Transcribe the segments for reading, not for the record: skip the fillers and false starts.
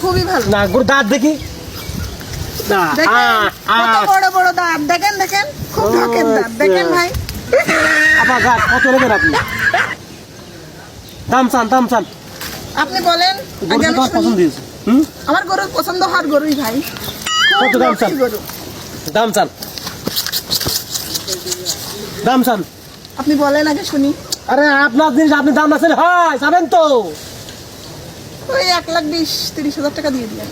খুবই ভালো না গরু দাঁত দেখি না কত বড় বড় দাঁত দেখেন দেখেন খুব ঢকের দাঁত দেখেন ভাই আবার দাঁত কত নেবেন আপনি দাম চান আপনি বলেন গরু আগে আমি তোমার শুনি। পছন্দ হয়েছে আমার গরুর পছন্দ হওয়ার গরুই ভাই খুব কত দাম চান? লক্ষ্মী গরু। দাম চান আপনি বলেন আগে শুনি আরে আপনার জিনিস আপনি দাম আছেন হয় যাবেন তো ওই 1,20,30,000 টাকা দিয়ে দিলেন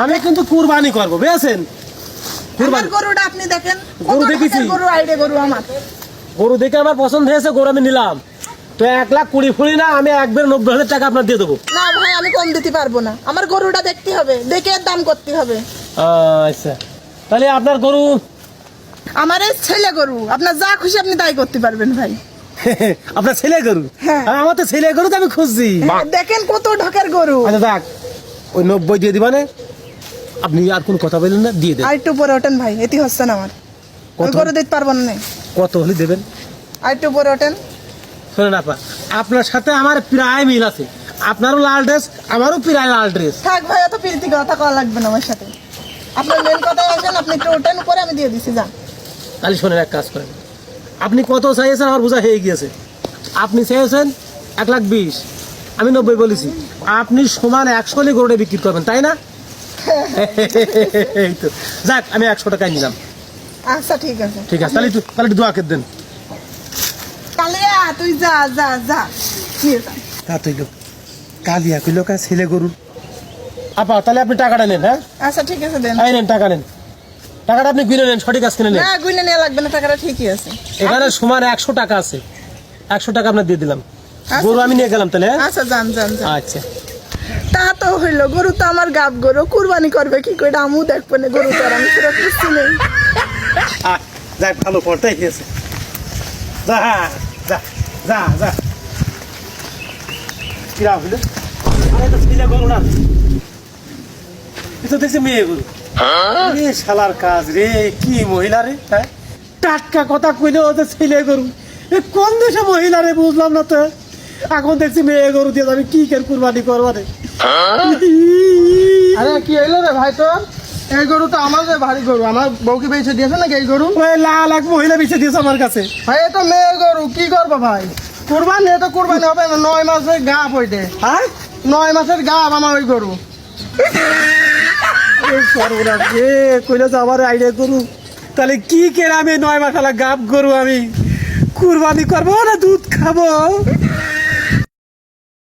আমি কিন্তু কুরবানি করবো বুঝেছেন আমার কুরবানি গরুটা আপনি দেখেন গরু কত দেখেছি। টাকার গরু আইডে গরু আমার গরু দেখে আমার পছন্দ হয়েছে গরু আমি নিলাম তো 1,20,000 না আমি একবার 90,000 টাকা আপনার দিয়ে দেবো না ভাই আমি কম দিতে পারবো না আমার গরুটা দেখতে হবে দেখে দাম করতে হবে আচ্ছা তাহলে আপনার গরু আমার এই ছেলে গরু আপনার যা খুশি আপনি তাই করতে পারবেন ভাই আপনার ছেলে গরু হ্যাঁ। আর আমার তো ছেলে গরু তো আমি খুঁজছি দেখেন কত ঢকের গরু আচ্ছা দেখ ওই 90 দিয়ে দিবানে আপনি আর কোন কথা বললেন না দিয়ে দেন আর একটু পরে ওঠেন ভাই এটি হচ্ছে না আমার কত? গরু দিতে পারবো না কত হলে দেবেন আর একটু পরে ওঠেন শোনেন আপা আপনার সাথে আমার প্রায় মিল আছে আপনারও লাল ড্রেস আমারও প্রায় লাল ড্রেস থাক ভাই অত প্রীতি কথা কওয়া লাগবে না আমার সাথে আপনার মেন কথা আসেন আপনি একটু ওঠেন উপরে আমি দিয়ে দিছি যান তাহলে শোনেন এক কাজ করেন আপনি কত চাইছেন আমার বোঝা হয়ে গিয়েছে আপনি চেয়েছেন 1,20,000 আমি 90 বলেছি আপনি সমান 100 হলে গরুটা বিক্রি করবেন তাই না এই তো যাক আমি 100 টাকায় নিলাম আচ্ছা ঠিক আছে তাহলে একটু দোয়া করে দেন কালিয়া তুই যা যা যা নিয়ে যা তা তৈল কালিয়া কইল কা ছেলে গরু আপা তাহলে আপনি টাকাটা নেন হ্যাঁ আচ্ছা ঠিক আছে দেন এই নেন টাকাটা আপনি কিনে নেন সঠিক কাজ কিনে নেন না গুইনে নেওয়া লাগবে না টাকাটা ঠিকই আছে এখানে সমান 100 টাকা আছে 100 টাকা আপনার দিয়ে দিলাম আচ্ছা, গরু আমি নিয়ে গেলাম তাহলে হ্যাঁ? আচ্ছা যান যান যান আচ্ছা তা তো হইলো গরু তো আমার গাব গরু কুরবানি করবে কি করে আমু দেখবো না গরু তো আর আমি সেটা বুঝছি নেই যাক ভালো পড়তেই গেছে যা যা যা যা কিরা হইলো আরে তো ছেলে গরু না এটা দেখছি মেয়ে গরু রে শালার কাজ রে কি মহিলা রে হ্যাঁ টাটকা কথা কইলে ওদের ছেলে গরু এ কোন দেশে মহিলা রে বুঝলাম না তো এখন দেখছি মেয়ে গরু দিয়ে আমি কি কেন কুরবানি করবো রে আরে কি হইলো রে ভাই তোর এই গরু তো আমাদের ভারী গরু আমার বউকে বেঁচে দিয়েছে নাকি এই গরু ওই লাল এক মহিলা বেঁচে দিয়েছে আমার কাছে ভাই এ তো মেয়ে গরু কি করবো ভাই কোরবানি এ তো কোরবানি হবে না 9 মাসের গাপ হইতে হ্যাঁ 9 মাসের গাপ আমার ওই গরু সর্বনাশ রে কইলে তো আমার আইডিয়া গরু তাহলে কি কেন আমি 9 মাস গাব গরু আমি কুরবানি করবো না দুধ খাবো